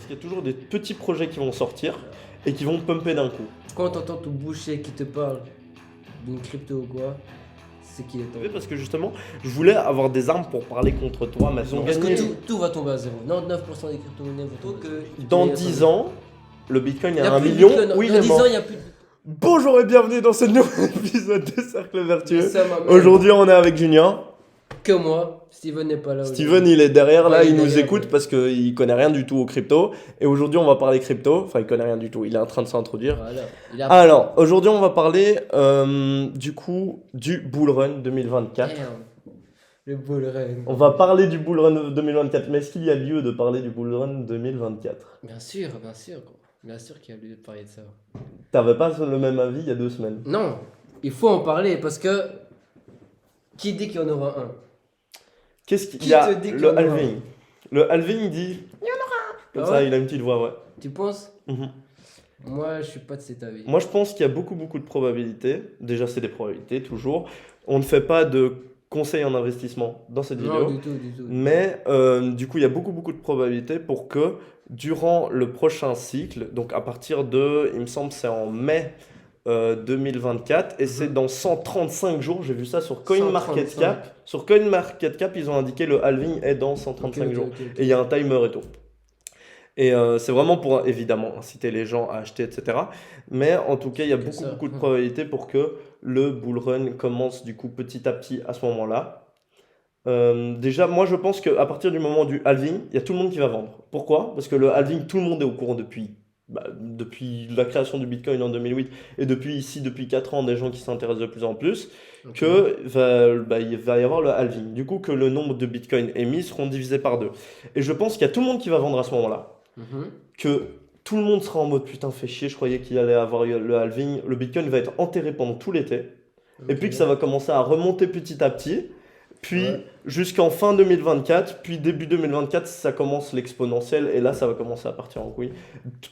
Parce qu'il y a toujours des petits projets qui vont sortir et qui vont pumper d'un coup. Quand t'entends ton boucher qui te parle d'une crypto ou quoi, c'est qu'il est temps. Parce que justement, je voulais avoir des armes pour parler contre toi. Mais ils ont Parce gagné. que tout va tomber à zéro. 99% des crypto-monnaies vont tomber. Dans 10 ans, le Bitcoin est il y à a 1 plus de million. Bitcoin. Oui, il dans est 10 mort. ans, il n'y a plus de. Bonjour et bienvenue dans ce nouvel épisode de Cercle Vertueux. Ça, ma mère. Aujourd'hui, on est avec Junior. Que moi. Steven n'est pas là. Steven, il est derrière, là, Ouais, il il est nous derrière, écoute ouais. parce qu'il connaît rien du tout aux crypto. Et aujourd'hui, on va parler crypto. Enfin, il connaît rien du tout, il est en train de s'introduire. Voilà. Il a... Alors, aujourd'hui, on va parler du coup du Bull Run 2024. Damn. Le bull run. On va parler du Bull Run 2024, mais est-ce qu'il y a lieu de parler du Bull Run 2024? Bien sûr, gros. Bien sûr qu'il y a lieu de parler de ça. T'avais pas le même avis il y a 2 semaines. Non, il faut en parler parce que. Qui dit qu'il y en aura un? Qu'est-ce qu'il Qui y a te dit qu'il y le en aura halving. Le halving dit. Comme Ah ça, ouais il a une petite voix, ouais. Tu penses? Mhm. Moi, je suis pas de cet avis. Moi, je pense qu'il y a beaucoup de probabilités. Déjà, c'est des probabilités, toujours. On ne fait pas de conseils en investissement dans cette Non, vidéo. du tout. Mais du coup, il y a beaucoup de probabilités pour que durant le prochain cycle, donc à partir de, il me semble, c'est en mai 2024, et c'est dans 135 jours, j'ai vu ça sur CoinMarketCap. Sur CoinMarketCap, ils ont indiqué le halving est dans 135 jours. Ok. Et il y a un timer et tout. Et c'est vraiment pour, évidemment, inciter les gens à acheter, etc. Mais en tout cas, il y a beaucoup de probabilités pour que le bull run commence du coup petit à petit à ce moment-là. Déjà, moi je pense qu'à partir du moment du halving, il y a tout le monde qui va vendre. Pourquoi? Parce que le halving, tout le monde est au courant depuis la création du Bitcoin en 2008 et depuis 4 ans, des gens qui s'intéressent de plus en plus, Ok. il va y avoir le halving. Du coup, que le nombre de Bitcoin émis seront divisés par 2. Et je pense qu'il y a tout le monde qui va vendre à ce moment-là. Mhm. Que tout le monde sera en mode putain, fait chier, je croyais qu'il allait avoir le halving. Le Bitcoin va être enterré pendant tout l'été. Et puis que ça va commencer à remonter petit à petit. Puis Ouais. jusqu'en fin 2024, puis début 2024, ça commence l'exponentiel et là ça va commencer à partir en couille.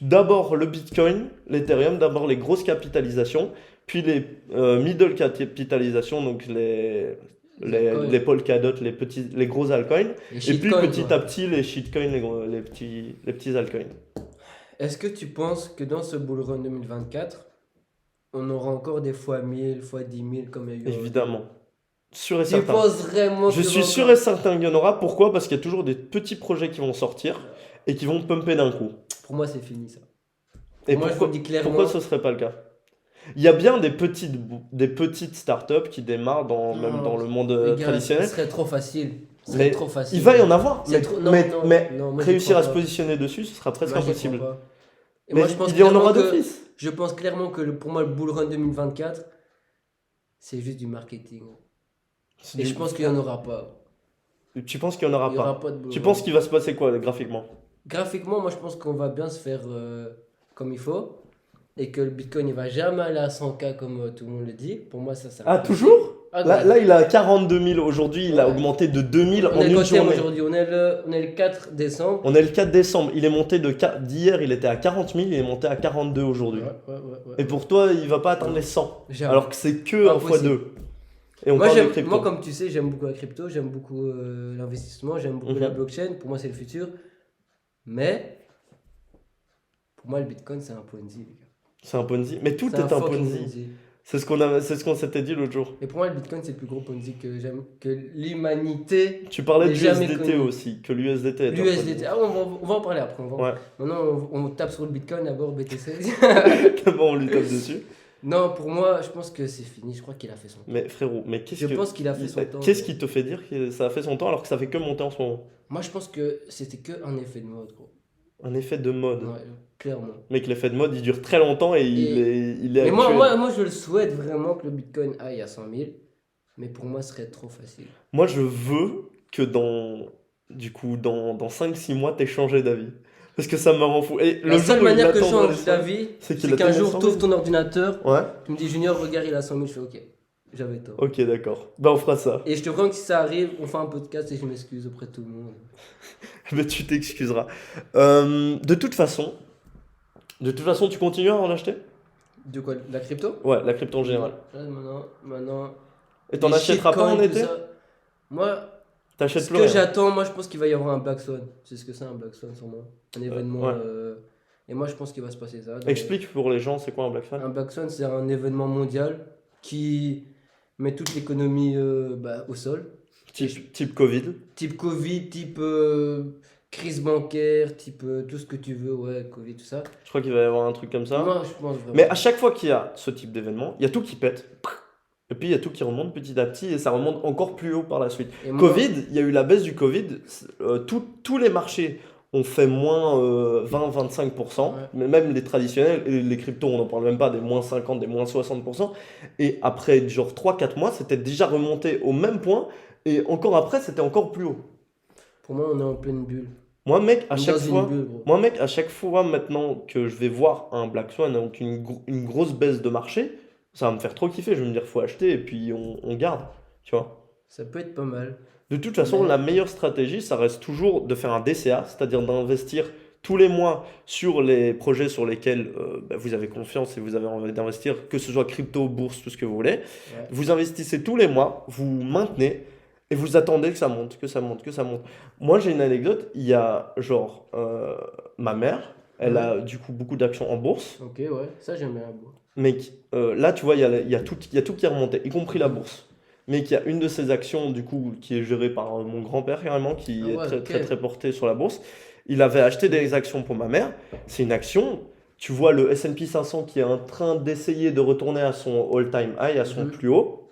D'abord le Bitcoin, l'Ethereum, d'abord les grosses capitalisations, puis les middle capitalisations, donc les Polkadot, les gros altcoins, et puis petit à petit les shitcoins, les petits altcoins. Est-ce que tu penses que dans ce bull run 2024, on aura encore des fois 1000, fois 10 000 comme il y a eu? Évidemment. Sûr et Tu certain. penses vraiment Je qu'il y suis aura sûr encore- et certain qu'il y en aura. Pourquoi? Parce qu'il y a toujours des petits projets qui vont sortir et qui vont pumper d'un coup. Pour moi, c'est fini ça. Et Moi, je pourquoi, vous dis clairement- pourquoi ce serait pas le cas? Il y a bien des petites startups qui démarrent même dans le monde Les gars, traditionnel. Ce serait trop facile. Ce Mais serait trop facile. il va y en avoir. C'est Mais, trop- non, mais- non, mais non, moi, j'y réussir crois à se pas. positionner dessus, ce sera presque Moi, j'y impossible. crois pas. Et Mais moi, je pense il y en aura clairement que- d'office. Je pense clairement que pour moi, le bull run 2024, c'est juste du marketing. Et je pense qu'il n'y en aura pas. Tu penses qu'il n'y en aura Il n'y pas? aura pas de bull Tu run. penses qu'il va se passer quoi graphiquement? Graphiquement, moi je pense qu'on va bien se faire comme il faut. Et que le Bitcoin il va jamais aller à 100K comme tout le monde le dit. Pour moi, ça Ah, toujours? Ah, Là, il a 42 000 aujourd'hui, il a Ouais. augmenté de 2000 on en est une le quatrième journée. aujourd'hui. On est le 4 décembre. On est le 4 décembre, il est monté d'hier, il était à 40 000, il est monté à 42 aujourd'hui. Ouais. Et pour toi, il va pas atteindre les 100, Jamais. alors que c'est que en Impossible. x2. Et on Moi, parle de crypto. moi, comme tu sais, j'aime beaucoup la crypto, j'aime beaucoup l'investissement, j'aime beaucoup la Mhm. blockchain. Pour moi, c'est le futur. Mais pour moi, le Bitcoin, c'est un Ponzi, les gars. C'est un Ponzi, mais tout C'est est un fucking Ponzi. C'est ce qu'on s'était dit l'autre jour. Et pour moi, le Bitcoin, c'est le plus gros Ponzi que l'humanité. Tu parlais de J'ai jamais l'USDT connu. aussi, que l'USDT est un L'USDT. Ah, on va en parler après. Ouais. Maintenant, on tape sur le Bitcoin d'abord, BTC. Ponzi. Bon, on lui tape dessus. Non, pour moi, je pense que c'est fini. Je crois qu'il a fait son temps. Mais frérot, mais Je pense qu'il a fait son temps. Qu'est-ce qui te fait dire que ça a fait son temps alors que ça fait que monter en ce moment? Moi, je pense que c'était que un effet de mode, gros. Un effet de mode. Ouais, clairement. Mec, l'effet de mode, il dure très longtemps et il est Mais actuel. moi, je le souhaite vraiment que le Bitcoin aille à 100 000. Mais pour moi, ce serait trop facile. Moi, je veux que dans 5-6 mois, t'aies changé d'avis. Parce que ça me rend fou. Et La le seule jour où il manière que je atteindra les change 100, d'avis, c'est qu'il c'est qu'un atteigne les jour, 100 tu 000. ouvres ton ordinateur, Ouais, tu me dis Junior, regarde, il a 100 000. Je fais ok, j'avais tort. ok, d'accord. Bah, on fera ça. Et je te prends que si ça arrive, on fait un podcast et je m'excuse auprès de tout le monde. Mais tu t'excuseras. De toute façon, tu continues à en acheter? De quoi? La crypto? Ouais, la crypto en général. Maintenant. Et t'en les achèteras pas en shitcoins, tout été? ça. Moi, T'achètes Ce plus que rien. j'attends, moi je pense qu'il va y avoir un Black Swan. C'est ce que c'est un Black Swan sûrement. Un événement. Ouais. Et moi je pense qu'il va se passer ça. Explique pour les gens, c'est quoi un Black Swan? Un Black Swan, c'est un événement mondial qui met toute l'économie au sol. Et Type Covid. type Covid, type crise bancaire, type tout ce que tu veux, ouais, Covid, tout ça. Je crois qu'il va y avoir un truc comme ça. Moi je pense Mais vraiment. à chaque fois qu'il y a ce type d'événement, il y a tout qui pète. Et puis il y a tout qui remonte petit à petit et ça remonte encore plus haut par la suite. Et moi, Covid, il y a eu la baisse du Covid. Tous les marchés ont fait moins 20-25%. ouais. Mais même les traditionnels, et les cryptos, on n'en parle même pas, des moins 50, des moins 60%. Et après genre 3-4 mois, c'était déjà remonté au même point. Et encore après, c'était encore plus haut. Pour moi, on est en pleine bulle. Moi, mec, à On est chaque dans une fois, bulle, gros. moi, mec, à chaque fois maintenant que je vais voir un Black Swan, donc une grosse baisse de marché, ça va me faire trop kiffer. Je vais me dire, faut acheter et puis on garde, tu vois. Ça peut être pas mal. De toute façon, Mais la meilleure stratégie, ça reste toujours de faire un DCA, c'est-à-dire d'investir tous les mois sur les projets sur lesquels vous avez confiance et vous avez envie d'investir, que ce soit crypto, bourse, tout ce que vous voulez. ouais. Vous investissez tous les mois, vous maintenez et vous attendez que ça monte, que ça monte, que ça monte. Moi, j'ai une anecdote. Il y a genre ma mère, elle Ouais. a du coup beaucoup d'actions en bourse. Ok, ouais. Ça, j'aime bien. Bon. Mec, là, tu vois, il y a tout qui est remonté, y compris la bourse. Mais qu'il y a une de ces actions, du coup, qui est gérée par mon grand-père, carrément, qui Ah est ouais, très, ok. très, très porté sur la bourse. Il avait acheté des actions pour ma mère. C'est une action, tu vois le S&P 500 qui est en train d'essayer de retourner à son all-time high, à son Mhm. plus haut.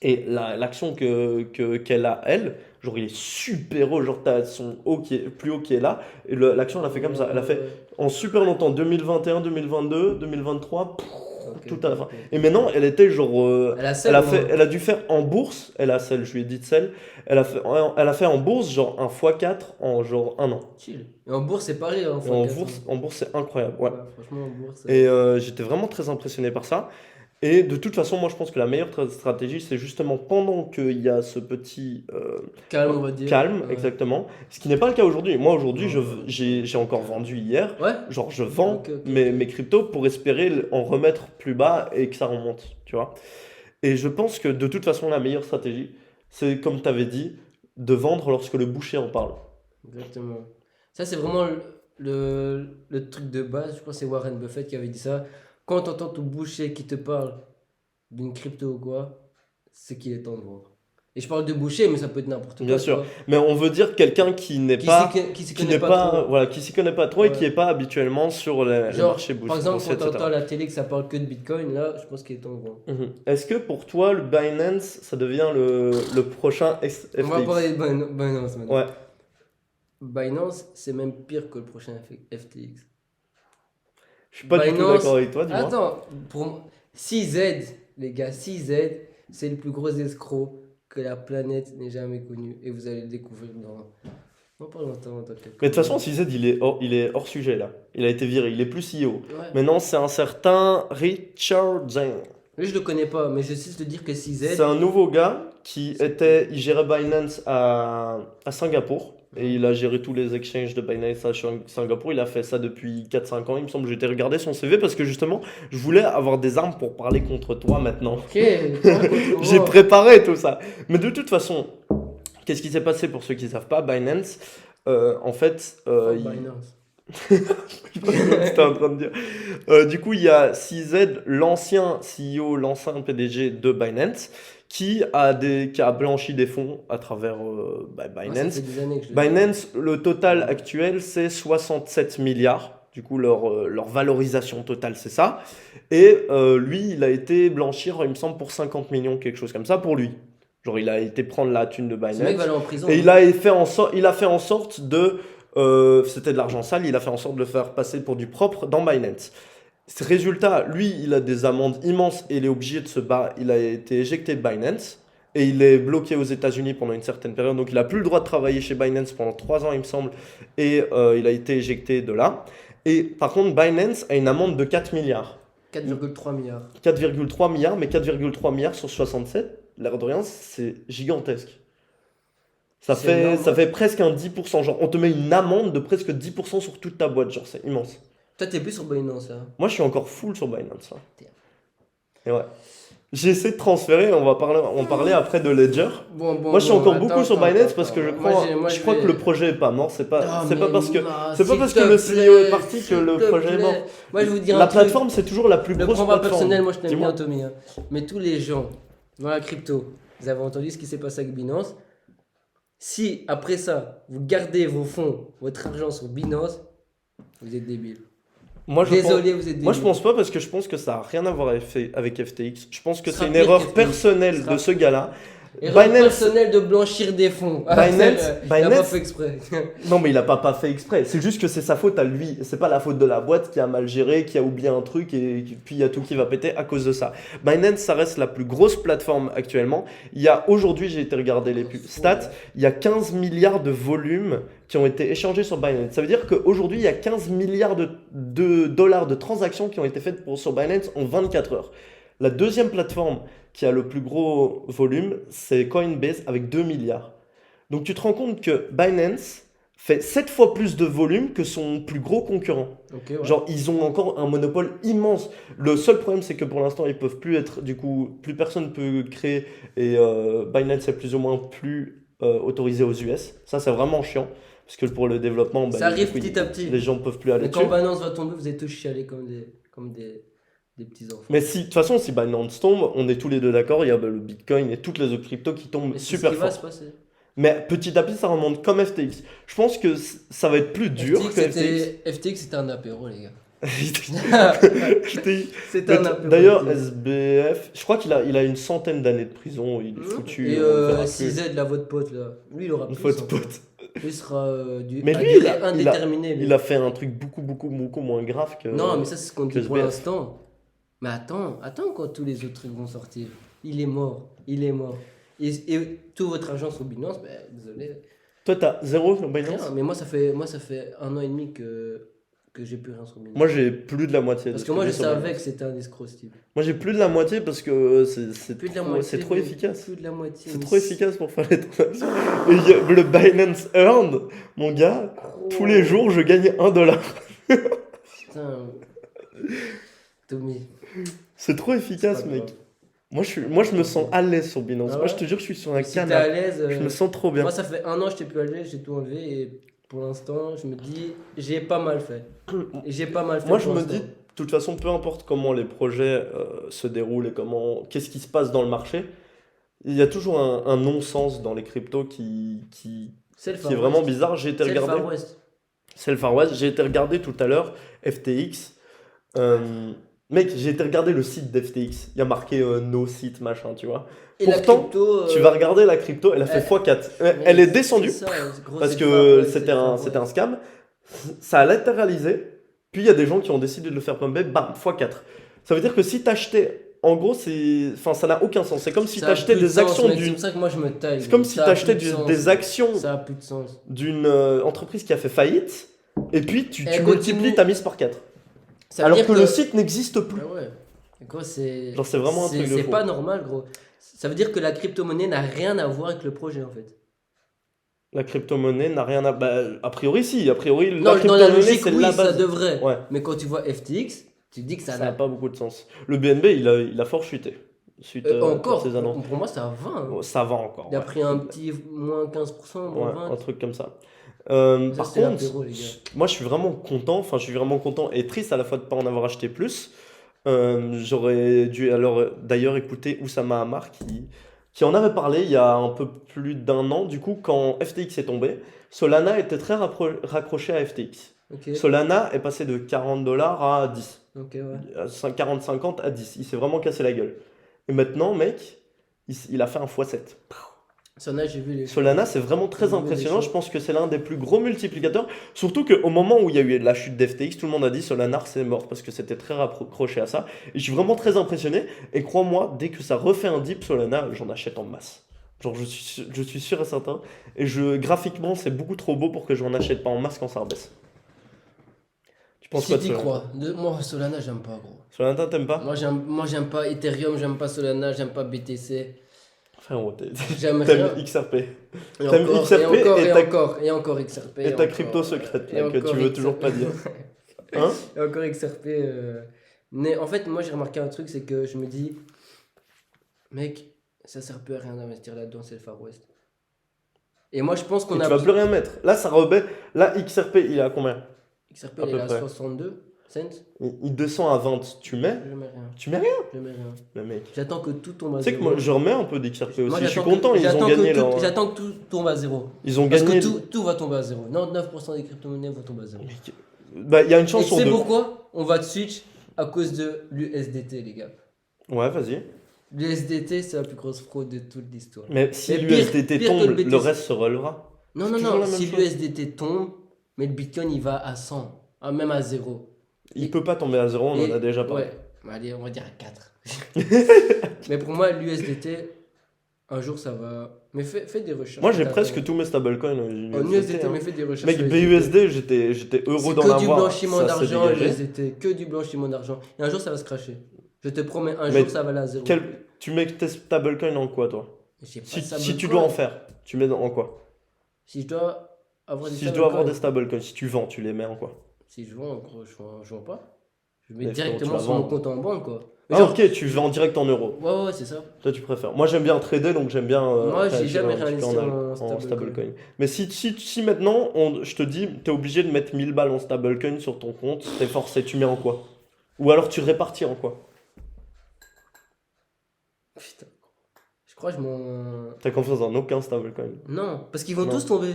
Et l'action qu'elle a, elle, genre il est super haut, genre t'as son haut qui est plus haut qui est là, et l'action elle a fait comme ça, elle a fait en super longtemps, 2021, 2022, 2023, Ok, tout ok, à la fin. ok. Et maintenant elle était genre, Elle a elle celle a ou fait, moins? elle a dû faire en bourse, elle a celle, je lui ai dit de celle, elle a fait en bourse genre un x4 en genre un an. Chill. Et en bourse, c'est pareil, hein, Et fois 4. en bourse c'est incroyable, ouais. Ouais, franchement, en bourse. Et j'étais vraiment très impressionné par ça. Et de toute façon, moi je pense que la meilleure stratégie, c'est justement pendant qu'il y a ce petit Calme, on va dire. calme, Ouais. exactement. Ce qui n'est pas le cas aujourd'hui. Moi aujourd'hui, Non. j'ai encore vendu hier. Ouais? Genre je vends Ok, ok, mes, ok. mes cryptos pour espérer en remettre plus bas et que ça remonte, tu vois. Et je pense que de toute façon, la meilleure stratégie, c'est comme tu avais dit, de vendre lorsque le boucher en parle. Exactement. Ça, c'est vraiment le truc de base. Je pense que c'est Warren Buffett qui avait dit ça. Quand tu entends ton boucher qui te parle d'une crypto ou quoi, c'est qu'il est temps de vendre. Et je parle de boucher, mais ça peut être n'importe Bien quoi, tu sûr. vois. Mais on veut dire quelqu'un qui n'est pas, Qui s'y qui connaît n'est pas pas, trop. voilà, qui s'y connaît pas trop et qui Ouais. n'est pas habituellement sur les Genre, marchés par exemple, boursiers, quand tu etc. entends à la télé que ça parle que de Bitcoin, là, je pense qu'il est temps de vendre. Mhm. Est-ce que pour toi, le Binance, ça devient le prochain On va FTX? parler de Binance maintenant. Ouais. Binance, c'est même pire que le prochain FTX. Je suis pas du tout Binance. d'accord avec toi, dis-moi. Attends, CZ, les gars, CZ, c'est le plus gros escroc que la planète n'ait jamais connu. Et vous allez le découvrir dans pas longtemps. Dans quelques Mais de toute façon, mois. CZ, il est hors sujet là. Il a été viré, il est plus CEO. Ouais. Maintenant, c'est un certain Richard Zhang. Lui, je le connais pas, mais je sais te dire que C'est CZ. un nouveau gars il gérait Binance à Singapour. Et il a géré tous les exchanges de Binance à Singapour. Il a fait ça depuis 4-5 ans, il me semble. J'étais regarder son CV parce que justement, je voulais avoir des armes pour parler contre toi maintenant. Ok, raconte-moi. J'ai préparé tout ça. Mais de toute façon, qu'est-ce qui s'est passé pour ceux qui ne savent pas? Binance, en fait, Oh, Binance. C'était en train de dire. Du coup, il y a CZ, l'ancien CEO, l'ancien PDG de Binance, qui a blanchi des fonds à travers Ouais, ça Binance. fait des années que je le Binance, le total actuel, c'est 67 milliards. Du coup, leur valorisation totale, c'est ça. Et lui, il a été blanchir, il me semble, pour 50 millions, quelque chose comme ça, pour lui. Genre, il a été prendre la thune de Ce mec va Binance. aller en prison. Et hein. il a fait en sorte de... c'était de l'argent sale, il a fait en sorte de le faire passer pour du propre dans Binance. Résultat, lui, il a des amendes immenses et il est obligé de se battre. Il a été éjecté de Binance et il est bloqué aux États-Unis pendant une certaine période. Donc, il n'a plus le droit de travailler chez Binance pendant 3 ans, il me semble. Et il a été éjecté de là. Et par contre, Binance a une amende de 4 milliards. 4,3 milliards. 4,3 milliards, mais 4,3 milliards sur 67, l'air de rien, c'est gigantesque. C'est énorme. Ça fait presque un 10%. Genre, on te met une amende de presque 10% sur toute ta boîte. Genre, c'est immense. Toi, t'es plus sur Binance, hein. Moi, je suis encore full sur Binance. Hein. Damn. Et ouais. J'ai essayé de transférer, on parlait après de Ledger. Moi, je suis encore beaucoup sur Binance parce que je crois que le projet est pas mort. C'est pas parce que le CEO est parti que le projet est mort. Moi, je vous dis la plateforme, c'est toujours la plus le grosse prends pas plateforme. personnel, moi je t'aime bien, Tommy. Hein. Mais tous les gens dans la crypto, vous avez entendu ce qui s'est passé avec Binance. Si après ça, vous gardez vos fonds, votre argent sur Binance, vous êtes débile. Désolé, vous êtes débile. Moi, je pense pas parce que je pense que ça a rien à voir avec FTX. Je pense que c'est une erreur personnelle de ce gars-là. Erreur personnelle de blanchir des fonds. Binance, il a pas fait exprès. Non, mais il a pas fait exprès. C'est juste que c'est sa faute à lui. C'est pas la faute de la boîte qui a mal géré, qui a oublié un truc et puis il y a tout qui va péter à cause de ça. Binance, ça reste la plus grosse plateforme actuellement. Il y a aujourd'hui, j'ai été regarder les stats, il y a 15 milliards de volumes qui ont été échangés sur Binance. Ça veut dire qu'aujourd'hui, il y a 15 milliards de dollars de transactions qui ont été faites sur Binance en 24 heures. La deuxième plateforme qui a le plus gros volume, c'est Coinbase avec 2 milliards. Donc tu te rends compte que Binance fait 7 fois plus de volume que son plus gros concurrent. Okay, ouais. Genre, ils ont encore un monopole immense. Le seul problème, c'est que pour l'instant, ils peuvent plus être, du coup, plus personne peut créer et Binance est plus ou moins plus autorisé aux US. Ça, c'est vraiment chiant. Parce que pour le développement, ça arrive petit à petit. Les gens ne peuvent plus aller dessus. Quand Binance va tomber, vous êtes tous chialés comme des petits enfants. Mais de toute façon, si Binance tombe, on est tous les deux d'accord, il y a le Bitcoin et toutes les autres cryptos qui tombent super fort. Va se passer. Mais petit à petit, ça remonte comme FTX. Je pense que ça va être plus dur que FTX. FTX, c'était un apéro, les gars. C'était un apéro. D'ailleurs, SBF, je crois qu'il a une centaine d'années de prison. Il est foutu. Et CZ, là, votre pote, là. Lui, il aura plus. Votre pote. Lui sera mais lui, indéterminé. Il a fait un truc beaucoup moins grave que. Non, mais ça, c'est ce qu'on dit pour l'instant. Mais attends quand tous les autres trucs vont sortir. Il est mort. Et tout votre argent sur Binance, ben désolé. Toi, t'as zéro sur Binance? Rien, mais moi, ça fait 1 an et demi que j'ai plus rien sur Binance. Moi, j'ai plus de la moitié. Parce que moi, je savais que c'était un escroc, Steve. Moi, j'ai plus de la moitié parce que c'est trop efficace. Plus de la moitié. C'est trop efficace pour faire les transactions. Et le Binance Earned, mon gars, tous les jours, je gagne $1. Putain. Tommy. C'est trop efficace, mec. Moi, je me sens à l'aise sur Binance. Moi, je te jure, je suis sur un canapé. À l'aise, je me sens trop bien. Moi, ça fait 1 an, je n'étais plus à l'aise, j'ai tout enlevé. Et pour l'instant, je me dis, j'ai pas mal fait. Moi, je me dis, de toute façon, peu importe comment les projets se déroulent et qu'est-ce qui se passe dans le marché, il y a toujours un non-sens dans les cryptos qui est vraiment bizarre. J'ai été regarder. C'est le Far West. J'ai été regarder tout à l'heure FTX. Mec, j'ai été regarder le site d'FTX. Il y a marqué no site, machin, tu vois. Et pourtant, tu vas regarder la crypto, elle a fait x4. Elle est descendue parce que c'était un scam. Ça a latéralisé. Puis il y a des gens qui ont décidé de le faire pumper, bam, x4. Ça veut dire que si t'achetais, en gros, ça n'a aucun sens. C'est comme si t'achetais des actions d'une. C'est pour ça que moi je me taille. C'est comme si t'achetais des actions d'une entreprise qui a fait faillite. Et puis tu multiplies ta mise par 4. Alors que le site n'existe plus. Ah ouais. Gros, c'est vraiment un truc de fou. C'est pas normal, gros. Ça veut dire que la crypto-monnaie n'a rien à voir avec le projet, en fait. La crypto-monnaie n'a rien à... a priori, si. A priori, non, la crypto-monnaie, c'est oui, la base. Ça devrait. Ouais. Mais quand tu vois FTX, tu dis que ça n'a pas beaucoup de sens. Le BNB, il a fort chuté. Suite encore, ces annonces. Pour moi, ça va. Hein. Ça va encore. Il a pris un petit moins 15%, moins 20%. Un truc comme ça. Par contre, moi je suis vraiment content, et triste à la fois de ne pas en avoir acheté plus. J'aurais dû d'ailleurs écouter Oussama Ammar qui en avait parlé il y a un peu plus d'1 an. Du coup, quand FTX est tombé, Solana était très raccroché à FTX. Okay. Solana est passé de $40 à 10. Okay, ouais. 40-50 à 10. Il s'est vraiment cassé la gueule. Et maintenant, mec, il a fait un x7. Solana, c'est vraiment très impressionnant. Je pense que c'est l'un des plus gros multiplicateurs. Surtout qu'au moment où il y a eu la chute d'FTX, tout le monde a dit Solana, c'est mort parce que c'était très raccroché à ça. Et je suis vraiment très impressionné. Et crois-moi, dès que ça refait un dip, Solana, j'en achète en masse. Genre, je suis sûr et certain. Et graphiquement, c'est beaucoup trop beau pour que je n'en achète pas en masse quand ça rebaisse. Tu penses quoi de Solana? Crois. Moi, Solana, j'aime pas, gros. Solana, t'aimes pas? Moi, j'aime pas Ethereum, j'aime pas Solana, j'aime pas BTC. T'aimes XRP. T'aimes XRP et encore XRP. Et ta crypto secrète là, que tu veux toujours pas dire. Hein? Et encore XRP. Mais en fait, moi j'ai remarqué un truc, c'est que je me dis, Mec, ça sert plus à rien d'investir là-dedans, c'est le Far West. Et moi, je pense Et qu'on tu a vas plus rien mettre. Là, ça rebaisse. Là, XRP, il est à combien? XRP, À il peu est à près. 62 cents. Il descend à 20. Tu mets? Je mets rien. Tu mets rien? Je mets rien. Le mec. J'attends que tout tombe à Tu sais que zéro. moi, je remets un peu d'XRP aussi. Moi, Je suis j'attends content, que, ils ont j'attends gagné que tout, leur. j'attends que tout tombe à zéro. Ils ont Parce gagné. que tout va tomber à zéro. 99% des crypto-monnaies vont tomber à zéro. Bah, il y a une Et chance tu sur sais deux. pourquoi? On va te switch à cause de l'USDT, les gars. Ouais, vas-y. L'USDT, c'est la plus grosse fraude de toute l'histoire. Mais si Mais l'USDT pire que tombe, le BTC. le reste se relèvera. Non, C'est non, toujours non. la même Si chose. l'USDT tombe, mais le Bitcoin, il va à 100. Même à 0. Il peut pas tomber à zéro, on en a déjà parlé. Ouais, bah, allez, on va dire à 4. Mais pour moi, l'USDT, un jour, ça va. Mais fais des recherches. Moi, j'ai T'as- presque tous mes stablecoins En USDT, hein. mais fais des recherches. Mec, sur BUSD, j'étais heureux C'est d'en que avoir. du blanchiment Ça s'est d'argent, dégagé. l'USDT. Que du blanchiment d'argent. Et un jour, ça va se cracher. Je te promets, un Mais jour, ça va aller à 0. Tu mets tes stablecoins en quoi, toi? J'ai pas Si, ça si me tu colle. dois en faire, tu mets en quoi? Si je dois avoir des Si je dois avoir stablecoins, des stablecoins, si tu vends, tu les mets en quoi? si je vends, en gros, je vends pas. Je mets Mais frérot, tu directement vas sur mon vendre. compte en banque, quoi. Mais Ah, genre- ok, tu vends direct en euros. Ouais, c'est ça. Toi, tu préfères. Moi, j'aime bien trader, donc j'aime bien. Moi, j'ai réagir jamais un petit peu réinvesti en en stablecoin. stablecoin. Mais si maintenant, je te dis, t'es obligé de mettre 1000 balles en stablecoin sur ton compte, t'es forcé, tu mets en quoi? Ou alors tu répartis en quoi? Putain. Je crois que je m'en. T'as confiance en aucun stablecoin. Non, parce qu'ils vont Non. tous tomber.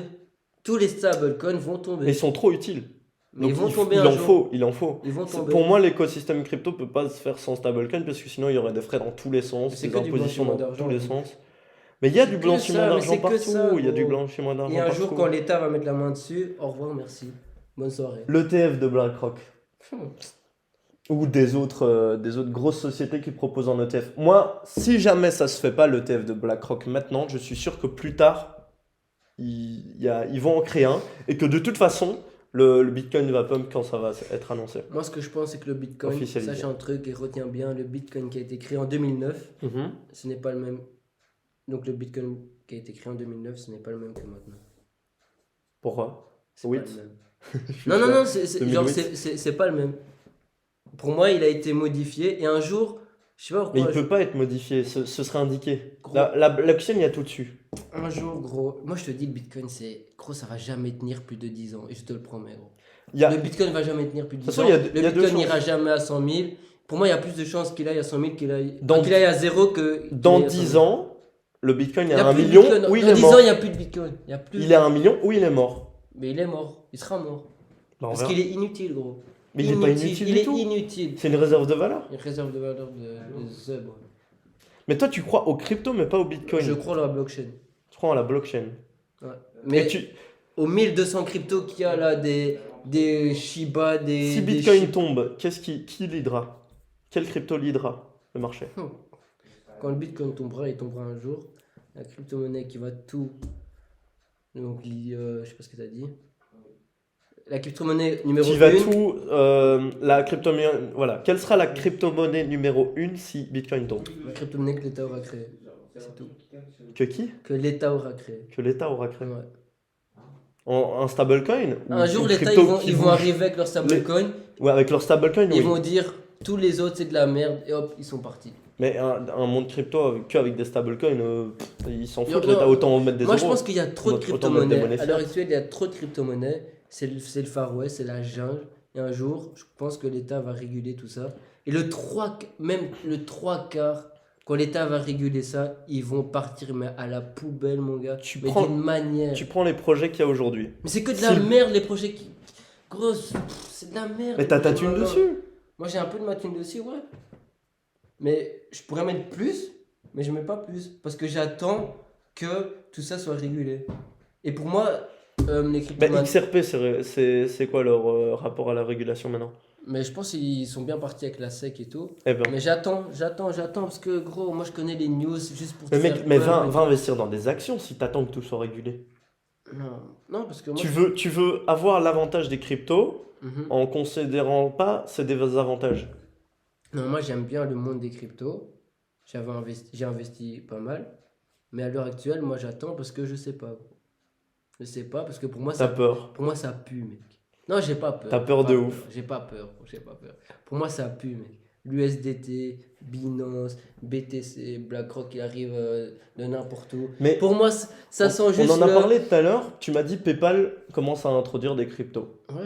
Tous les stablecoins vont tomber. Mais ils sont trop utiles. Mais ils Donc, vont tomber il un en jour. faut, il en faut. Ils vont tomber. Pour moi, l'écosystème crypto peut pas se faire sans stablecoin parce que sinon il y aurait des frais dans tous les sens, C'est des que du impositions blanchiment dans d'argent, tous les en sens. Mais il y a C'est du que blanchiment ça, mais d'argent c'est que partout, ça, il y a du gros. blanchiment d'argent Et un partout. jour, quand l'État va mettre la main dessus, au revoir, merci. Bonne soirée. L'ETF de BlackRock ou des autres grosses sociétés qui proposent un ETF. Moi, si jamais ça se fait pas l'ETF de BlackRock maintenant, je suis sûr que plus tard, ils vont en créer un et que de toute façon, le Bitcoin va pump quand ça va être annoncé. Moi, ce que je pense, c'est que le Bitcoin, Officialisé. sache un truc et retiens bien, le Bitcoin qui a été créé en 2009, ce n'est pas le même. Donc, le Bitcoin qui a été créé en 2009, ce n'est pas le même que maintenant. Pourquoi? C'est Oui. pas le même. Non, c'est 2008. genre, c'est pas le même. Pour moi, il a été modifié et un jour, je sais pas Mais pourquoi. il peut pas être modifié, ce serait indiqué. Gros. La blockchain, il y a tout dessus. Un jour, gros, moi je te dis, le Bitcoin, c'est. Gros, ça va jamais tenir plus de 10 ans. Et je te le promets, gros. Il y a- Le Bitcoin va jamais tenir plus de De toute 10 ans. façon, il y a Le deux Bitcoin chances. n'ira jamais à 100 000. Pour moi, il y a plus de chances qu'il aille à 100 000 qu'il aille, Dans- qu'il aille à 0 que. Dans qu'il aille à 100 10 000. ans, le Bitcoin Il y est a à 1 plus de million Bitcoin. ou il Dans est 10 mort. ans, il n'y a plus de Bitcoin. Il y a plus. Il est à 1 million ou il est mort. Mais il est mort. Il sera mort. Bah, on Parce verra. qu'il est inutile, gros. Mais il est pas inutile Il du est tout. inutile. C'est une réserve de valeur. Il réserve de valeur de zèbre. Mais toi, tu crois au crypto, mais pas au Bitcoin. Je crois dans la blockchain. Tu crois à la blockchain. Ouais. Mais Mais aux 1200 cryptos qu'il y a là, des Shiba, des. si des Bitcoin Shib- tombe, qui leadera? Quel crypto leadera le marché? Quand le Bitcoin tombera, il tombera un jour. La crypto-monnaie qui va tout. Donc, je sais pas ce que tu as dit. La crypto-monnaie numéro Qui va 1. tout. La crypto-monnaie. Voilà. Quelle sera la crypto-monnaie numéro 1 si Bitcoin tombe? La crypto-monnaie que l'État aura créée. C'est tout. Que qui? Que l'État aura créée. Que l'État aura créé. Ouais. Un stablecoin? Ou Un jour, une l'État, crypto qui ils vont bouge? arriver avec leur stablecoin. Ouais, avec leur stablecoin, oui. Ils vont dire tous les autres, c'est de la merde. Et hop, ils sont partis. Mais un monde crypto qu'avec des stablecoins, ils s'en foutent. Non, L'État autant mettre des Moi, euros. je pense qu'il y a trop de Autant mettre des crypto-monnaies. monnaies À l'heure fiat. actuelle, il y a trop de crypto-monnaies. C'est le Far West, c'est la jungle. Et un jour, je pense que l'État va réguler tout ça. Et même le 3/4, quand l'État va réguler ça, ils vont partir mais à la poubelle, mon gars. Mais prends- d'une manière. Tu prends les projets qu'il y a aujourd'hui. Mais c'est que de Si la le- merde, les projets qui. Grosse, c'est de la merde. Mais t'as ta thune Voilà. dessus. Moi, j'ai un peu de ma thune dessus, ouais. Mais je pourrais mettre plus, mais je mets pas plus. Parce que j'attends que tout ça soit régulé. Et pour moi, les Bah, crypto-monnaies. XRP, c'est quoi leur rapport à la régulation maintenant? Mais je pense qu'ils sont bien partis avec la SEC et tout. Eh ben. Mais j'attends, parce que gros, moi je connais les news juste pour te Mais mec, faire mais peur, va investir dans des actions si t'attends que tout soit régulé. Non, parce que moi. Tu veux avoir l'avantage des cryptos Mhm. en considérant pas ses désavantages. Non, moi j'aime bien le monde des cryptos. J'ai investi pas mal. Mais à l'heure actuelle, moi j'attends parce que je sais pas. Gros. Je sais pas parce que pour moi T'as peur. pour moi ça pue, mec. Non, j'ai pas peur. T'as peur J'ai de pas ouf. J'ai pas peur, gros, j'ai pas peur. Pour moi ça pue, mec. l'USDT, Binance, BTC, BlackRock, il arrive de n'importe où. Mais Pour moi, ça sent on juste en a le... parlé tout à l'heure, tu m'as dit PayPal commence à introduire des cryptos. Ouais,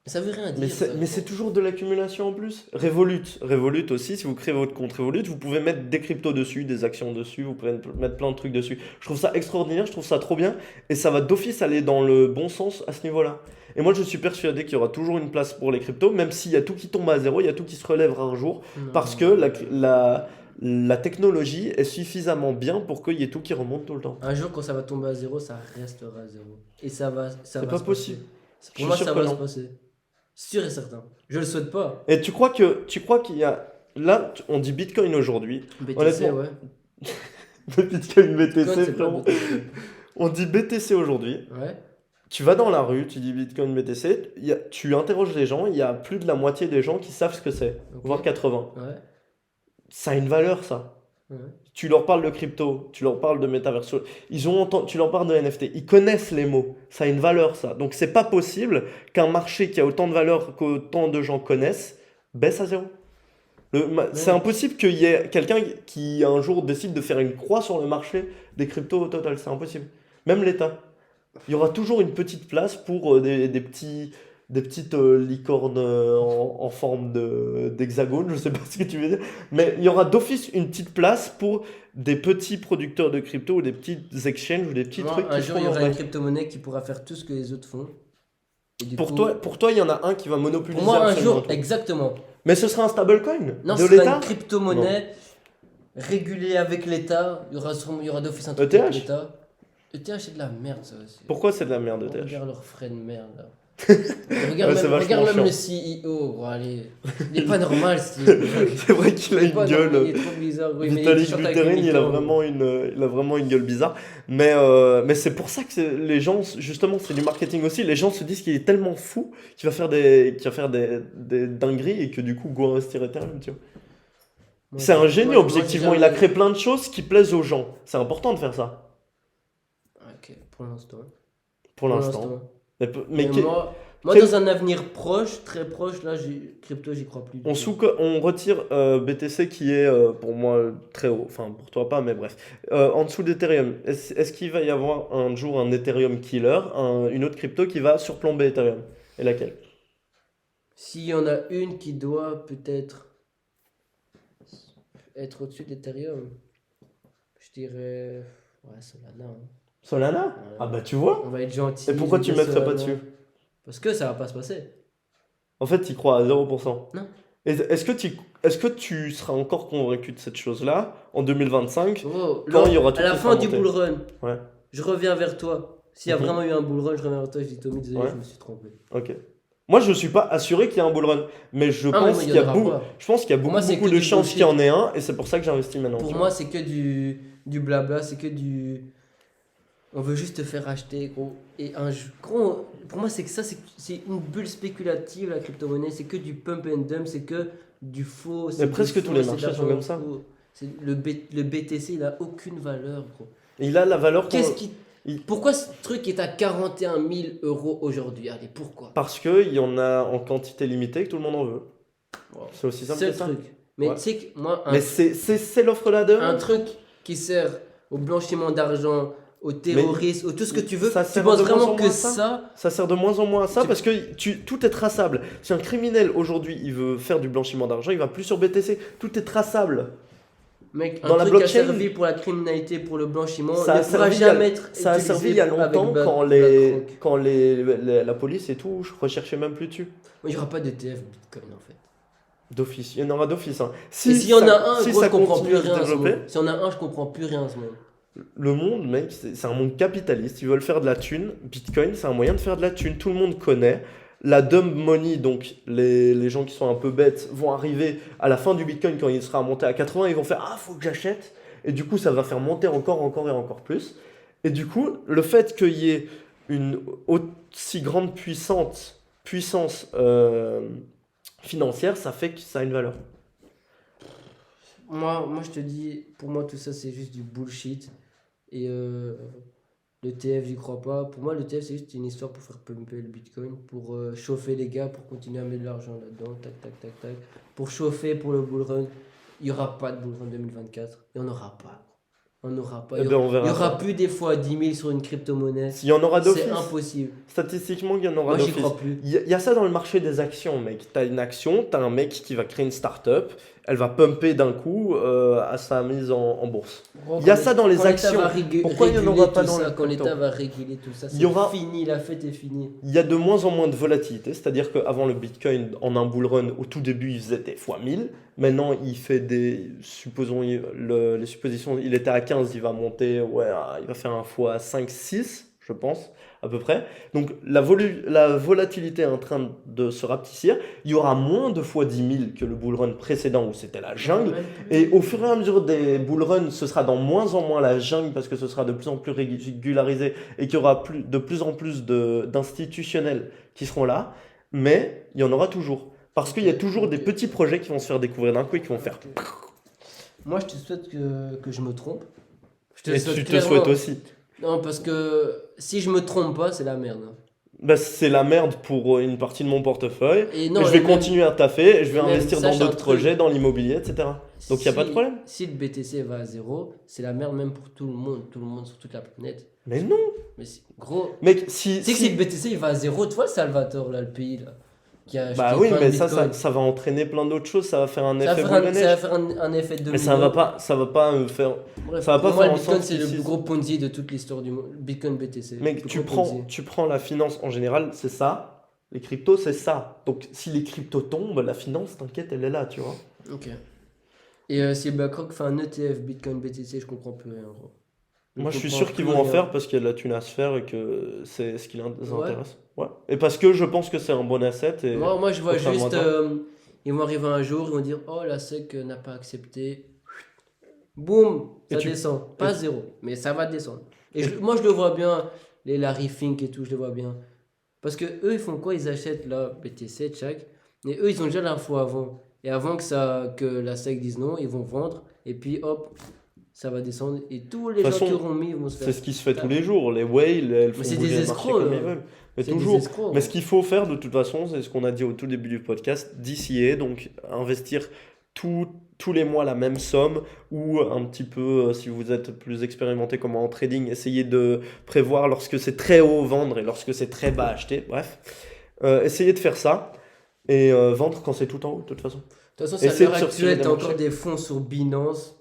ça veut rien Mais dire, ça. c'est toujours de l'accumulation en plus. Revolut aussi, si vous créez votre compte Revolut, vous pouvez mettre des cryptos dessus, des actions dessus, vous pouvez mettre plein de trucs dessus. Je trouve ça extraordinaire, je trouve ça trop bien, et ça va d'office aller dans le bon sens à ce niveau-là. Et moi je suis persuadé qu'il y aura toujours une place pour les cryptos, même s'il y a tout qui tombe à zéro, il y a tout qui se relèvera un jour, parce que Non. la technologie est suffisamment bien pour qu'il y ait tout qui remonte tout le temps. Un jour, quand ça va tomber à zéro, ça restera à zéro. Et ça va C'est se pas passer. possible. Je Pour suis moi, sûr ça que va se non. passer. Sûr et certain. Je le souhaite pas. Et tu crois qu'il y a... Là, on dit Bitcoin aujourd'hui. BTC, Honnêtement, ouais. le Bitcoin Bitcoin, BTC, c'est pas frérot. BTC. On dit BTC aujourd'hui. Ouais. Tu vas dans la rue, tu dis Bitcoin BTC, tu interroges les gens, il y a plus de la moitié des gens qui savent ce que c'est, Ok. voire 80. Ouais. Ça a une valeur, ça. Ouais. Tu leur parles de crypto, tu leur parles de métaverse, tu leur parles de NFT, ils connaissent les mots, ça a une valeur, ça. Donc c'est pas possible qu'un marché qui a autant de valeur qu'autant de gens connaissent baisse à zéro. C'est Ouais. impossible qu'il y ait quelqu'un qui un jour décide de faire une croix sur le marché des cryptos au total, c'est impossible. Même l'État. Il y aura toujours une petite place pour des petites licornes en forme d'hexagone, je sais pas ce que tu veux dire, mais il y aura d'office une petite place pour des petits producteurs de crypto ou des petites exchanges ou des petits Moi, trucs un qui jour, font il y leur aura une vrai. crypto-monnaie qui pourra faire tout ce que les autres font. Et du coup, Pour toi, il y en a un qui va pour monopoliser moi, un absolument jour, tout. exactement. Mais ce sera un stablecoin Non, de ce sera une l'État? Non. crypto-monnaie régulée avec l'État. Il y aura d'office un truc avec ETH? l'État. ETH, c'est de la merde, ça aussi. Pourquoi c'est de la merde, ETH? Regarde leurs frais de merde, là. Ouais, c'est vachement Regarde même chiant. le CEO, gros, allez. Il est pas normal, ce type. C'est vrai qu'il a Il est une pas normal, gueule. il est trop bizarre, gros. Il met des Vitalik t-shirts avec Buterin, le micro. il a vraiment une gueule bizarre. Mais c'est pour ça que les gens, justement, c'est du marketing aussi. Les gens se disent qu'il est tellement fou qu'il va faire des dingueries et que du coup, go investir Ethereum, tu vois. Moi, C'est un génie, moi, j'ai objectivement. Il a jamais. créé plein de choses qui plaisent aux gens. C'est important de faire ça, Ok, pour l'instant. pour Pour l'instant. l'instant. Mais, Mais moi, quel- dans un avenir proche, très proche, là, crypto, j'y crois plus du tout. on retire BTC qui est pour moi très haut. Enfin, pour toi pas, mais bref. En dessous d'Ethereum, est-ce qu'il va y avoir un jour un Ethereum killer, une autre crypto qui va surplomber Ethereum? Et laquelle? S'il y en a une qui doit peut-être être au-dessus d'Ethereum, je dirais. Ouais, Solana, hein. Solana? Ouais. Ah bah tu vois. On va être gentil. Et pourquoi je tu vais dire mettrais pas Solana. dessus? Parce que ça va pas se passer. En fait, tu y crois à 0%. Non. Est-ce que tu seras encore convaincu de cette chose-là en 2025 Gros, quand il y aura tout à la qui fin sera du monté? bull run, Ouais, je reviens vers toi. S'il y a Mhm. vraiment eu un bull run, je reviens vers toi. Je dis Tommy, désolé, Ouais. je me suis trompé. ok. Moi, je suis pas assuré qu'il y ait un bull run, mais je Ah, mais pense moi, il y qu'il y en a aura beaucoup, pas. je pense qu'il y a Pour moi, c'est beaucoup que de du chances qu'il y bullshit. en ait un, et c'est pour ça que j'investis maintenant. Pour tu moi, vois. c'est que du blabla, c'est que du. On veut juste te faire acheter, gros. Gros, pour moi, c'est que ça, c'est une bulle spéculative, la crypto-monnaie. C'est que du pump and dump, c'est que du faux. Mais presque tous les marchés sont comme ça. Le BTC, il a aucune valeur, gros. Il a la valeur Qu'est-ce qui. il- Pourquoi ce truc est à 41 000 euros aujourd'hui? Allez, pourquoi? parce qu'il y en a en quantité limitée et que tout le monde en veut. Wow. C'est aussi simple C'est que le ça. truc. Mais Ouais. tu sais que moi, Mais c'est l'offre là de. un truc qui sert au blanchiment d'argent, au terrorisme, au tout ce que tu veux, ça tu sert penses de moins en vraiment moins que à ça. ça. Ça sert de moins en moins à ça Tu- parce que tout est traçable. Si un criminel aujourd'hui il veut faire du blanchiment d'argent, il va plus sur BTC. Tout est traçable. Mec, Dans un la truc qui a blockchain, servi pour la criminalité, pour le blanchiment, Ça a ne pourra servi il y a- jamais être Ça a utilisé servi il y a avec longtemps quand BlackRock. la police et tout, je recherchais même plus dessus. Il n'y aura pas d'ETF Bitcoin en fait. D'office, il y en aura d'office. Hein. Et s'il y en a un, si gros, ça je comprends continue plus à se rien à ce développer, monde. S'il y en a un, je comprends plus rien à ce monde. le monde, mec, c'est un monde capitaliste. Ils veulent faire de la thune. Bitcoin, c'est un moyen de faire de la thune. Tout le monde connaît. La dumb money, donc les gens qui sont un peu bêtes, vont arriver à la fin du Bitcoin quand il sera monté à 80. Ils vont faire ah, faut que j'achète. Et du coup, ça va faire monter encore et encore plus. Et du coup, le fait qu'il y ait une aussi grande puissance financière, ça fait que ça a une valeur. Moi, je te dis, pour moi, tout ça, c'est juste du bullshit. Et l'ETF, j'y crois pas. Pour moi, l'ETF, c'est juste une histoire pour faire pumper le Bitcoin, pour chauffer les gars, pour continuer à mettre de l'argent là-dedans, tac, tac, tac, tac. Pour chauffer pour le bull run. Il n'y aura pas de bull run 2024. Il n'y en aura pas. On n'aura pas. Eh ben, on Il verra y aura ça. plus des fois 10 000 sur une crypto-monnaie. S'il y en aura d'office. C'est impossible. Statistiquement, il y en aura Moi, j'y d'office. crois plus. Il y a ça dans le marché des actions, mec. T'as une action, t'as un mec qui va créer une start-up, elle va pumper d'un coup à sa mise en bourse. Gros, Il y a quand ça dans les quand l'État actions. va Pourquoi il y en réguler aura pas tout dans ça, les quand l'État cryptos? va réguler tout ça, Il y c'est aura- fini, la fête est finie. Il y a de moins en moins de volatilité, c'est-à-dire qu'avant le Bitcoin, en un bull run, au tout début, il faisait des fois 1000. Maintenant, il fait des, supposons, les suppositions, il était à 15, il va monter, ouais, il va faire un fois 5, 6, je pense, à peu près. Donc la volatilité est en train de se rapetissir. Il y aura moins de fois 10 000 que le bull run précédent où c'était la jungle. Et au fur et à mesure des bull runs, ce sera dans moins en moins la jungle parce que ce sera de plus en plus régularisé et qu'il y aura de plus en plus d'institutionnels qui seront là. Mais il y en aura toujours. Parce qu'il y a toujours des petits projets qui vont se faire découvrir d'un coup et qui vont faire. Moi, je te souhaite que je me trompe. Je Et tu te souhaites aussi. Non, parce que si je me trompe pas, c'est la merde. Bah, c'est la merde pour une partie de mon portefeuille. Et non, Mais je vais et même- continuer à taffer, et je vais et même, investir sache dans d'autres un truc. projets, dans l'immobilier, etc. Donc il n'y a pas de problème. Si le BTC va à zéro, c'est la merde même pour tout le monde sur toute la planète. Mais non, Mais gros, mec, si. tu sais que si le BTC il va à zéro, tu vois le Salvatore là, le pays là, qui a acheté Bah oui, plein mais de ça Bitcoin. va entraîner plein d'autres choses, ça va faire un Ça va effet faire boule de ça va neige. faire un effet de Mais ça va pas faire. Bref, ça va pas pour moi, faire le en Bitcoin, sorte c'est le qu'ici- plus gros Ponzi de toute l'histoire du monde. Bitcoin BTC. Mec, le tu plus gros Ponzi. prends la finance en général, c'est ça. Les cryptos, c'est ça. Donc si les cryptos tombent, la finance, t'inquiète, elle est là, tu vois. Ok. Et si BlackRock fait un ETF Bitcoin BTC, je comprends plus rien. Gros. Moi, je suis comprends sûr qu'ils plus vont en rien. faire parce qu'il y a de la thune à se faire et que c'est ce qui les intéresse. Ouais. Et parce que je pense que c'est un bon asset. Et... Moi, je vois contrairement juste. à toi. Ils vont arriver un jour, ils vont dire oh, la SEC n'a pas accepté. Boum, Et ça tu- descend. Pas zéro, mais ça va descendre. Et moi, je le vois bien, les Larry Fink et tout, je le vois bien. Parce que eux, ils font quoi? Ils achètent là, BTC, chaque. Mais eux, ils ont déjà l'info avant. Et avant que la SEC dise non, ils vont vendre. Et puis hop, ça va descendre. Et tous les De toute gens qui façon, auront mis vont se faire. C'est ce qui se fait tous les jours. Les whales, elles font c'est bouger des le marché escrocs, comme là. ils veulent. Mais C'est des toujours. escrocs. Mais ce qu'il faut faire de toute façon, c'est ce qu'on a dit au tout début du podcast, DCA, donc investir tous les mois la même somme ou un petit peu, si vous êtes plus expérimenté comme en trading, essayez de prévoir lorsque c'est très haut vendre et lorsque c'est très bas acheter. Bref, essayez de faire ça et vendre quand c'est tout en haut de toute façon. De toute façon, c'est à Essaye l'heure de sortir actuelle, des t'as encore marchés. des fonds sur Binance.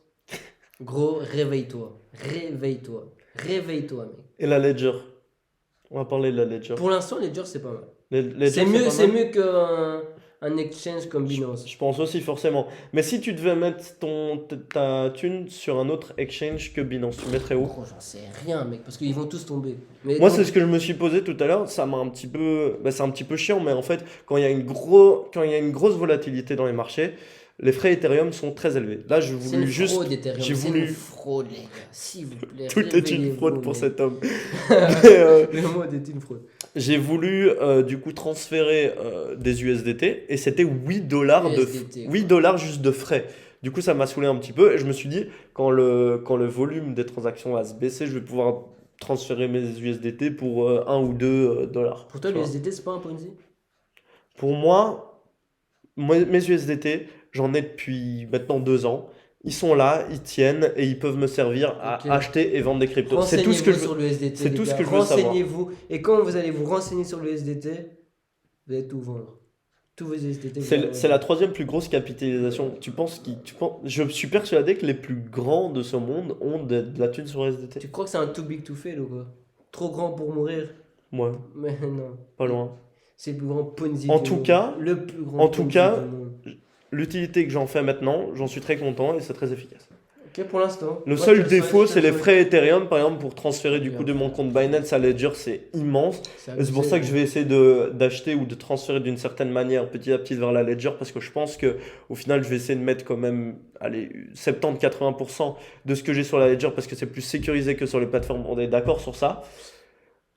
Gros, réveille-toi. Réveille-toi. Réveille-toi, mec. Et la Ledger. On va parler de la Ledger. Pour l'instant, Ledger, c'est pas mal. Ledger, C'est mieux, pas c'est mal. mieux qu'un exchange comme Binance. Je pense aussi forcément. Mais si tu devais mettre ta thune sur un autre exchange que Binance, tu mettrais où? Gros, j'en sais rien, mec, parce qu'ils vont tous tomber. Mais Moi, donc, c'est ce que je me suis posé tout à l'heure. Ça m'a un petit peu, c'est un petit peu chiant, mais en fait, quand il y a une grosse volatilité dans les marchés, les frais Ethereum sont très élevés. Là, je c'est voulais une juste, fraude, Ethereum. j'ai C'est voulu- une fraude, les gars. S'il vous plaît. tout est une réveillez-vous, fraude pour mec. cet homme. Mais, Le mode est une fraude. j'ai voulu du coup transférer des USDT et c'était 8 dollars USDT, 8 dollars juste de frais. Du coup, ça m'a saoulé un petit peu et je me suis dit, quand le volume des transactions va se baisser, je vais pouvoir transférer mes USDT pour 1 ou 2 dollars. Pour toi, Tu vois. l'USDT, c'est pas un Ponzi? Pour moi, mes USDT, j'en ai depuis maintenant 2 ans. Ils sont là, ils tiennent et ils peuvent me servir à Ok. acheter et vendre des cryptos. C'est tout ce que je veux. Renseignez-vous sur l'USDT. c'est les tout ce gars. que je veux savoir. Renseignez-vous. Et quand vous allez vous renseigner sur l'USDT, vous allez tout vendre. Tous vos USDT. vous allez C'est la vendre. troisième plus grosse capitalisation. Je suis persuadé que les plus grands de ce monde ont de la thune sur SDT. Tu crois que c'est un too big to fail ou quoi? Trop grand pour mourir? Ouais, Mais non. pas loin. C'est le plus grand Ponzi En du tout monde. cas- Le plus grand en tout Ponzi cas- du monde. L'utilité que j'en fais maintenant, j'en suis très content et c'est très efficace. Ok, pour l'instant. Le Moi, seul je te le défaut, souhaite, je c'est te les le frais Ethereum, par exemple, pour transférer du Ok. coup de mon compte Binance à Ledger, c'est immense. souhaite. Et c'est pour ça que je vais essayer d'acheter ou de transférer d'une certaine manière petit à petit vers la Ledger parce que je pense que au final je vais essayer de mettre quand même allez, 70-80% de ce que j'ai sur la Ledger parce que c'est plus sécurisé que sur les plateformes. On est d'accord sur ça.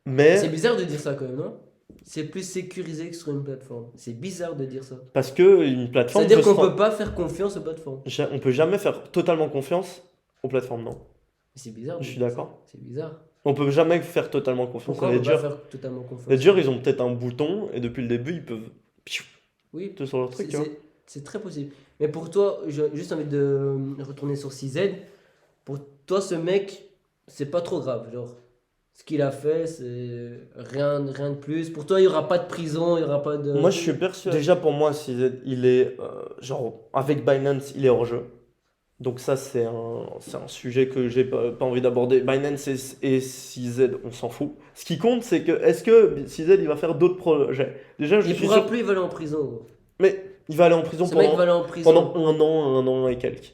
Mais C'est bizarre de dire ça quand même, non? C'est plus sécurisé que sur une plateforme. C'est bizarre de dire ça. parce que une plateforme C'est-à-dire peut qu'on se peut pas faire confiance aux plateformes. on peut jamais faire totalement confiance aux plateformes, non? C'est bizarre. de Je suis dire d'accord. ça. C'est bizarre. On peut jamais faire totalement confiance Pourquoi à on va pas Ledger. faire totalement confiance? Ledger, ils ont peut-être un bouton et depuis le début, ils peuvent Oui, tout sur leur truc, tu vois. c'est très possible. Mais pour toi, j'ai juste envie de retourner sur CZ. Pour toi, ce mec, c'est pas trop grave. Genre, ce qu'il a fait, c'est rien de plus. Pour toi, il y aura pas de prison, il y aura pas de. Moi, je suis persuadé. Déjà, pour moi, CZ, il est. Genre, avec Binance, il est hors jeu. Donc, ça, c'est un sujet que j'ai pas envie d'aborder. Binance et CZ, on s'en fout. Ce qui compte, c'est que. Est-ce que CZ, il va faire d'autres projets? Déjà, je Il suis pourra sûr. plus, il va aller en prison, gros. Mais il va aller en prison Ce mec va pendant, aller en prison. pendant un an et quelques.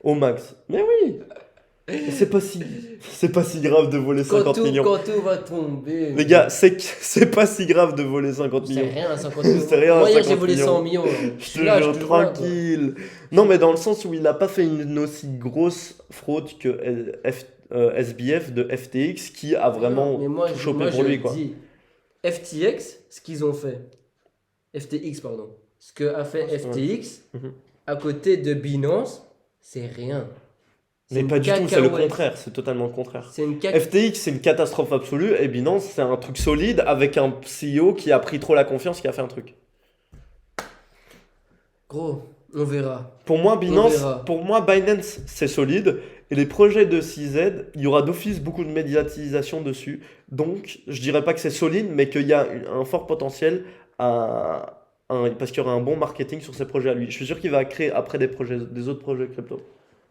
Au max. Mais oui! Et c'est pas si grave de voler 50 millions. Quand tout va tomber. Les gars, c'est pas si grave de voler 50 C'est millions. rien, 50 millions. C'est rien, Moi, hier, 50 j'ai volé millions. 100 millions. Je suis te là, jure, je te vois, quoi. tranquille. Non, mais dans le sens où il n'a pas fait une aussi grosse fraude que SBF de FTX qui a vraiment Mais moi, tout chopé moi, pour je lui, quoi. dis, FTX, ce qu'ils ont fait, FTX, pardon, ce que a fait FTX Mhm. à côté de Binance, c'est rien. C'est Mais une pas du tout, c'est le cacahuète. contraire, c'est totalement le contraire. C'est une cacahuète. FTX, c'est une catastrophe absolue et Binance, c'est un truc solide avec un CEO qui a pris trop la confiance, qui a fait un truc. Gros, on verra. Pour moi, verra. Binance, c'est solide. Et les projets de CZ, il y aura d'office beaucoup de médiatisation dessus. Donc, je dirais pas que c'est solide, mais qu'il y a un fort potentiel parce qu'il y aura un bon marketing sur ces projets à lui. Je suis sûr qu'il va créer après des autres projets crypto.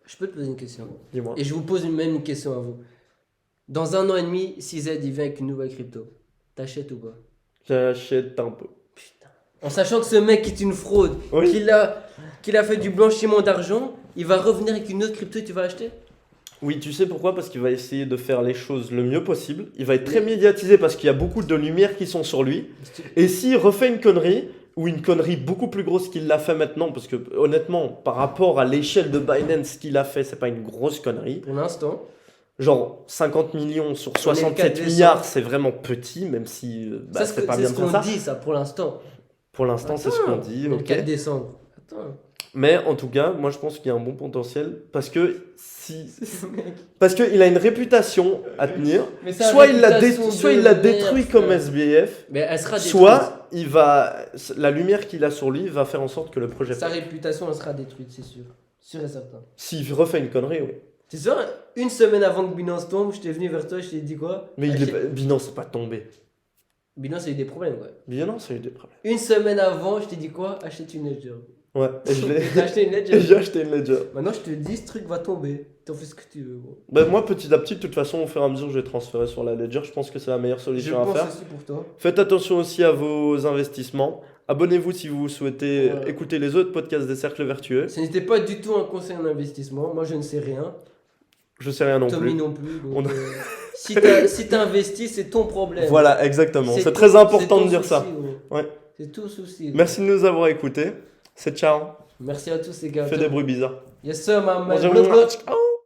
Je peux te poser une question. Dis-moi. Et je vous pose même une question à vous. Dans 1 an et demi, CZ il vient avec une nouvelle crypto. T'achètes ou pas? J'achète un peu. En sachant que ce mec est une fraude, Oui. qu'il a fait du blanchiment d'argent, il va revenir avec une autre crypto et tu vas acheter? Oui, tu sais pourquoi? Parce qu'il va essayer de faire les choses le mieux possible. Il va être très médiatisé parce qu'il y a beaucoup de lumière qui sont sur lui. Et s'il refait une connerie, ou une connerie beaucoup plus grosse qu'il l'a fait maintenant, parce que honnêtement, par rapport à l'échelle de Binance qu'il a fait, c'est pas une grosse connerie. Pour l'instant. Genre 50 millions sur On est le 4 67 décembre. milliards, c'est vraiment petit, même si Ça, c'est pas bien c'est de ce faire qu'on ça. dit, ça, pour l'instant. Pour l'instant, c'est ce qu'on dit. On est Ok. le 4 décembre. Attends. Mais en tout cas, moi je pense qu'il y a un bon potentiel parce que parce qu'il a une réputation à tenir. Mais ça, Soit il l'a réputation soit de il l'a merde, détruit comme frère. SBF, Mais elle sera détruite. soit la lumière qu'il a sur lui va faire en sorte que le projet Sa passe. réputation, elle sera détruite, c'est sûr. Sûr et certain. S'il refait une connerie, oui. C'est sûr, une semaine avant que Binance tombe, je t'ai venu vers toi, je t'ai dit quoi? Mais Binance n'est pas tombé. Binance a eu des problèmes, ouais. Binance a eu des problèmes. Une semaine avant, je t'ai dit quoi? Achète une Ledger. Ouais, et je l'ai. T'as acheté une Et Ledger. j'ai acheté une Ledger. Maintenant, je te dis, ce truc va tomber. T'en fais ce que tu veux, gros. Bah, moi, petit à petit, de toute façon, au fur et à mesure, je vais transférer sur la Ledger. Je pense que c'est la meilleure Je solution à pense faire. aussi pour toi. Faites attention aussi à vos investissements. Abonnez-vous si vous souhaitez Ouais. écouter les autres podcasts des cercles vertueux. Ce n'était pas du tout un conseil en investissement. Moi, je ne sais rien. Je sais rien non Tommy plus. non plus. Donc, On- si t'as investi, c'est ton problème. Voilà, exactement. C'est ton- très important ton de dire souci, ça. gros. Ouais. C'est tout souci. gros. Merci de nous avoir écoutés. C'est ciao. Merci à tous, les gars. Fais des bruits bizarres. Yes, sir, my man. Bonjour. Bleu, bleu. Ciao.